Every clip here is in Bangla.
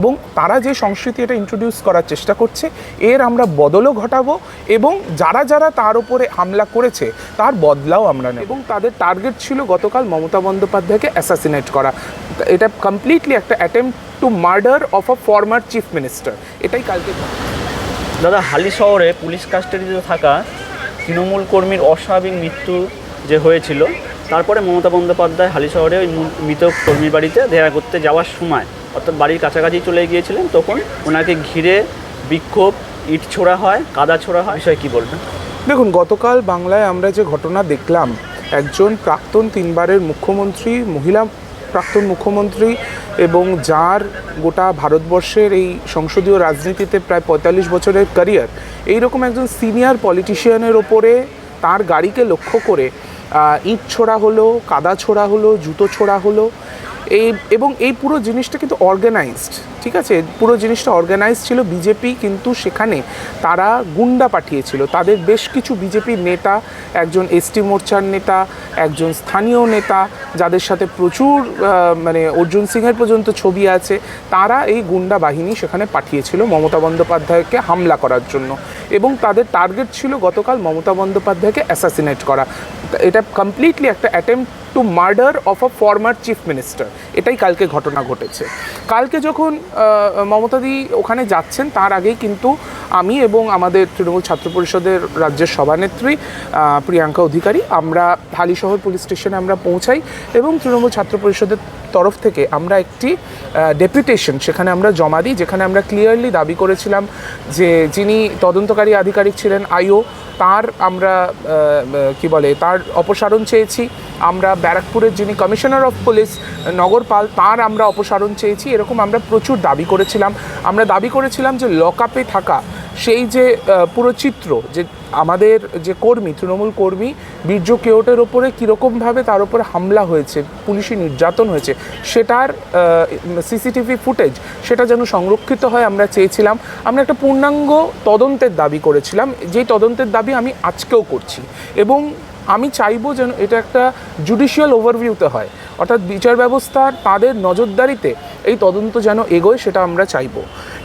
এবং তারা যে সংস্কৃতি এটা ইন্ট্রোডিউস করার চেষ্টা করছে এর আমরা বদলও ঘটাবো এবং যারা যারা তার উপরে হামলা করেছে তার বদলাও আমরা নেব। এবং তাদের টার্গেট ছিল গতকাল মমতা বন্দ্যোপাধ্যায়কে অ্যাসাসিনেট করা। এটা কমপ্লিটলি একটা attempt to murder of a former chief minister. এটাই কালকে দাদা, হালি শহরে পুলিশ কাস্টাডিতে থাকা তৃণমূল কর্মীর অস্বাভাবিক মৃত্যু যে হয়েছিল, তারপরে মমতা বন্দ্যোপাধ্যায় হালি শহরে ওই মৃত কর্মীর বাড়িতে দেখা করতে যাওয়ার সময়, অর্থাৎ বাড়ির কাছাকাছি চলে গিয়েছিলেন, তখন ওনাকে ঘিরে বিক্ষোভ, ইট ছোড়া হয়, কাদা ছোড়া হয়। বিষয়ে কী বলবেন? দেখুন, গতকাল বাংলায় আমরা যে ঘটনা দেখলাম, একজন প্রাক্তন 3 বারের মুখ্যমন্ত্রী, মহিলা প্রাক্তন মুখ্যমন্ত্রী এবং যার গোটা ভারতবর্ষের এই সংসদীয় রাজনীতিতে প্রায় 45 বছরের ক্যারিয়ার, এইরকম একজন সিনিয়র পলিটিশিয়ানের ওপরে তার গাড়িকে লক্ষ্য করে ইট ছোড়া হলো, কাদা ছোড়া হলো, জুতো ছোড়া হলো। এবং এই পুরো জিনিসটা কিন্তু অর্গানাইজড, ঠিক আছে? পুরো জিনিসটা অর্গানাইজড ছিল। বিজেপি কিন্তু সেখানে তারা গুন্ডা পাঠিয়েছিল। তাদের বেশ কিছু বিজেপির নেতা, একজন এসটি মোর্চার নেতা, একজন স্থানীয় নেতা যাদের সাথে প্রচুর অর্জুন সিংয়ের পর্যন্ত ছবি আছে, তারা এই গুন্ডা বাহিনী সেখানে পাঠিয়েছিল মমতা বন্দ্যোপাধ্যায়কে হামলা করার জন্য। এবং তাদের টার্গেট ছিল গতকাল মমতা বন্দ্যোপাধ্যায়কে অ্যাসাসিনেট করা। এটা কমপ্লিটলি একটা attempt to murder of a former chief minister. এটাই কালকে ঘটনা ঘটেছে। কালকে যখন মমতাদি ওখানে যাচ্ছেন তার আগেই কিন্তু আমি এবং আমাদের তৃণমূল ছাত্র পরিষদের রাজ্যের সভানেত্রী প্রিয়াঙ্কা অধিকারী আমরা হালিশহর পুলিশ স্টেশনে আমরা পৌঁছাই এবং তৃণমূল ছাত্র পরিষদের তরফ থেকে আমরা একটি ডেপুটেশন সেখানে আমরা জমা দিই, যেখানে আমরা ক্লিয়ারলি দাবি করেছিলাম যে যিনি তদন্তকারী আধিকারিক ছিলেন আইও, তার আমরা তার অপসারণ চেয়েছি। আমরা ব্যারাকপুরের যিনি কমিশনার অফ পুলিশ নগরপাল, তার আমরা অপসারণ চেয়েছি। এরকম আমরা প্রচুর দাবি করেছিলাম। আমরা দাবি করেছিলাম যে লকআপে থাকা সেই যে পুরো চিত্র, যে আমাদের যে কর্মী, তৃণমূল কর্মী বীর্য কেওটের ওপরে কীরকমভাবে তার উপরে হামলা হয়েছে, পুলিশি নির্যাতন হয়েছে, সেটার সিসিটিভি ফুটেজ সেটা যেন সংরক্ষিত হয় আমরা চেয়েছিলাম। আমরা একটা পূর্ণাঙ্গ তদন্তের দাবি করেছিলাম, যেই তদন্তের দাবি আমি আজকেও করছি। এবং আমি চাইবো যেন এটা একটা জুডিশিয়াল ওভারভিউতে হয়, অর্থাৎ বিচার ব্যবস্থার তাদের নজরদারিতে এই তদন্ত যেন এগোয়, সেটা আমরা চাইবো।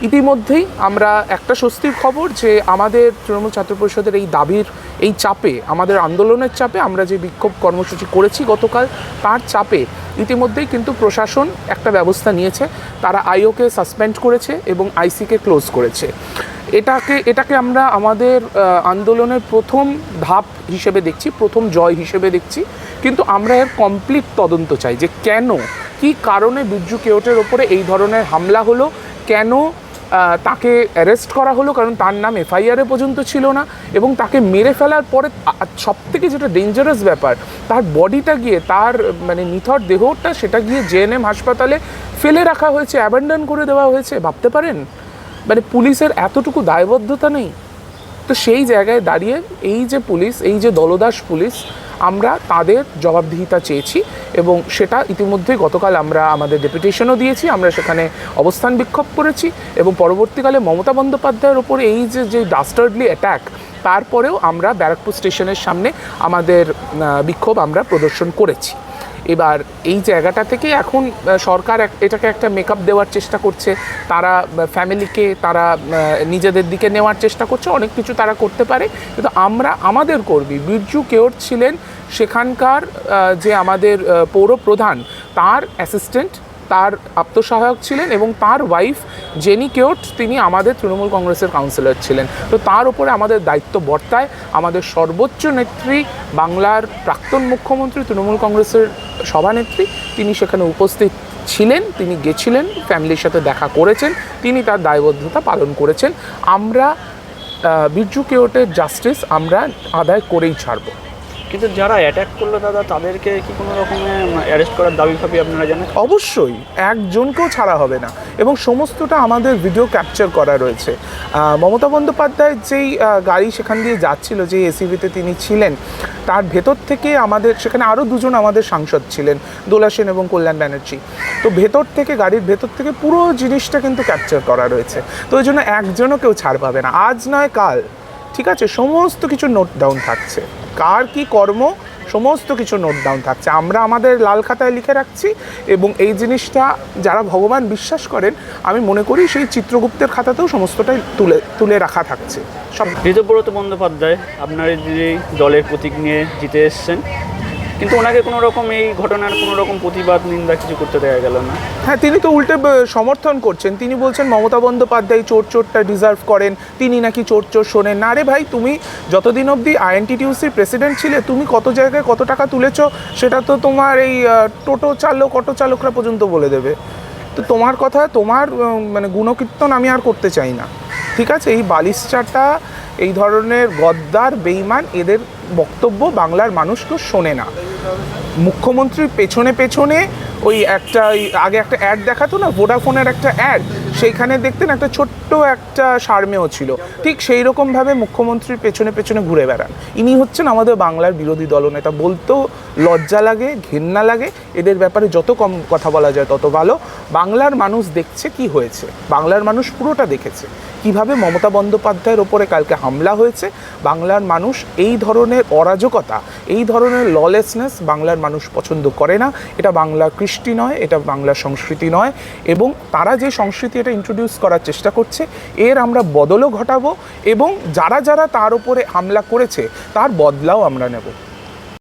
ইতিমধ্যেই আমরা একটা স্বস্তির খবর যে আমাদের তৃণমূল ছাত্র পরিষদের এই দাবির এই চাপে, আমাদের আন্দোলনের চাপে, আমরা যে বিক্ষোভ কর্মসূচি করেছি গতকাল, তার চাপে ইতিমধ্যেই কিন্তু প্রশাসন একটা ব্যবস্থা নিয়েছে। তারা আইওকে সাসপেন্ড করেছে এবং আইসিকে ক্লোজ করেছে। এটাকে আমরা আমাদের আন্দোলনের প্রথম ধাপ হিসেবে দেখছি, প্রথম জয় হিসেবে দেখছি। কিন্তু আমরা এর কমপ্লিট তদন্ত চাই যে কেন, কী কারণে বীর্য কেওটের ওপরে এই ধরনের হামলা হলো, কেন তাকে অ্যারেস্ট করা হলো, কারণ তার নাম এফআইআরে পর্যন্ত ছিল না। এবং তাকে মেরে ফেলার পরে সবথেকে যেটা ডেঞ্জারাস ব্যাপার, তার বডিটা গিয়ে, তার নিথর দেহটা সেটা গিয়ে জেএনএম হাসপাতালে ফেলে রাখা হয়েছে, অ্যাবান্ডন করে দেওয়া হয়েছে। ভাবতে পারেন, পুলিশের এতটুকু দায়বদ্ধতা নেই? তো সেই জায়গায় দাঁড়িয়ে এই যে পুলিশ, এই যে দলদাস পুলিশ, আমরা তাদের জবাবদিহিতা চেয়েছি এবং সেটা ইতিমধ্যেই গতকাল আমরা আমাদের ডেপুটেশনও দিয়েছি। আমরা সেখানে অবস্থান বিক্ষোভ করেছি এবং পরবর্তীকালে মমতা বন্দ্যোপাধ্যায়ের ওপরে এই যে ডাস্টার্ডলি অ্যাটাক, তারপরেও আমরা ব্যারাকপুর স্টেশনের সামনে আমাদের বিক্ষোভ আমরা প্রদর্শন করেছি। এবার এই জায়গাটা থেকে এখন সরকার এটাকে একটা মেকআপ দেওয়ার চেষ্টা করছে, তারা ফ্যামিলিকে তারা নিজেদের দিকে নেওয়ার চেষ্টা করছে, অনেক কিছু তারা করতে পারে। কিন্তু আমরা আমাদের কর্মী বীর্য কেওট ছিলেন সেখানকার যে আমাদের পৌর প্রধান, তার অ্যাসিস্ট্যান্ট, তার আত্মসহায়ক ছিলেন এবং তার ওয়াইফ জেনি কেওট, তিনি আমাদের তৃণমূল কংগ্রেসের কাউন্সিলর ছিলেন। তো তার উপরে আমাদের দায়িত্ব বর্তায়। আমাদের সর্বোচ্চ নেত্রী, বাংলার প্রাক্তন মুখ্যমন্ত্রী, তৃণমূল কংগ্রেসের সভানেত্রী, তিনি সেখানে উপস্থিত ছিলেন, তিনি গেছিলেন, ফ্যামিলির সাথে দেখা করেছেন, তিনি তার দায়বদ্ধতা পালন করেছেন। আমরা বীর্য কেওটের জাস্টিস আমরা আদায় করেই ছাড়ব। কিন্তু যারা অ্যাটাক করলো দাদা, তাদেরকে কি কোনো রকমে অ্যারেস্ট করার দাবি ভাবি আপনারা জানেন? অবশ্যই, একজনকেও ছাড়া হবে না এবং সমস্তটা আমাদের ভিডিও ক্যাপচার করা রয়েছে। মমতা বন্দ্যোপাধ্যায় যেই গাড়ি সেখান দিয়ে যাচ্ছিল, যে এসইভিতে তিনি ছিলেন, তার ভেতর থেকে আমাদের সেখানে আরও দুজন আমাদের সাংসদ ছিলেন, দোলা সেন এবং কল্যাণ ব্যানার্জি। তো ভেতর থেকে, গাড়ির ভেতর থেকে পুরো জিনিসটা কিন্তু ক্যাপচার করা রয়েছে। তো ওই জন্য একজনও কেউ ছাড় পাবে না, আজ নয় কাল, ঠিক আছে? সমস্ত কিছু নোট ডাউন থাকছে, কার কি কর্ম সমস্ত কিছু নোট ডাউন থাকছে, আমরা আমাদের লাল খাতায় লিখে রাখছি, এবং এই জিনিসটা যারা ভগবান বিশ্বাস করেন আমি মনে করি সেই চিত্রগুপ্তের খাতাতেও সমস্তটাই তুলে রাখা থাকছে সব। ঋতব্রত বন্দ্যোপাধ্যায় আপনার যে দলের প্রতীক নিয়ে জিতে এসছেন, কিন্তু ওনাকে কোনো রকম এই ঘটনার কোনো রকম প্রতিবাদ নিন্দা কিছু করতে দেওয়া গেল না। হ্যাঁ, তিনি তো উল্টে সমর্থন করছেন, তিনি বলছেন মমতা বন্দ্যোপাধ্যায় চোরটা ডিজার্ভ করেন, তিনি নাকি চোর শোনেন না। আরে ভাই, তুমি যতদিন অবধি আইএনটিটিউসির প্রেসিডেন্ট ছিলে তুমি কত জায়গায় কত টাকা তুলেছ সেটা তো তোমার এই টোটো চালক অটো চালকরা পর্যন্ত বলে দেবে। তো তোমার কথা, তোমার মানে গুণকীর্তন আমি আর করতে চাই না, ঠিক আছে? এই বালিশচাটা, এই ধরনের গদ্দার বেঈমান, এদের বক্তব্য বাংলার মানুষ কেউ শোনে না। মুখ্যমন্ত্রীর পেছনে ওই একটা আগে একটা অ্যাড দেখাতো না, ভোডাফোনের একটা অ্যাড, সেইখানে দেখতেন একটা ছোট্ট একটা সারমেয় ছিল, ঠিক সেই রকমভাবে মুখ্যমন্ত্রীর পেছনে ঘুরে বেড়ান। ইনি হচ্ছেন আমাদের বাংলার বিরোধী দলনেতা। বলতেও লজ্জা লাগে, ঘেন্না লাগে, এদের ব্যাপারে যত কম কথা বলা যায় তত ভালো। বাংলার মানুষ দেখছে কি হয়েছে, বাংলার মানুষ পুরোটা দেখেছে কিভাবে মমতা বন্দ্যোপাধ্যায়ের ওপরে কালকে হামলা হয়েছে। বাংলার মানুষ এই ধরনের অরাজকতা, এই ধরনের ললেসনেস বাংলার মানুষ পছন্দ করে না। এটা বাংলার কৃষ্টি নয়, এটা বাংলার সংস্কৃতি নয়, এবং তারা যে সংস্কৃতি এটা ইন্ট্রোডিউস করার চেষ্টা করছে এর আমরা বদলও ঘটাবো, এবং যারা তার উপরে হামলা করেছে তার বদলাও আমরা নেব।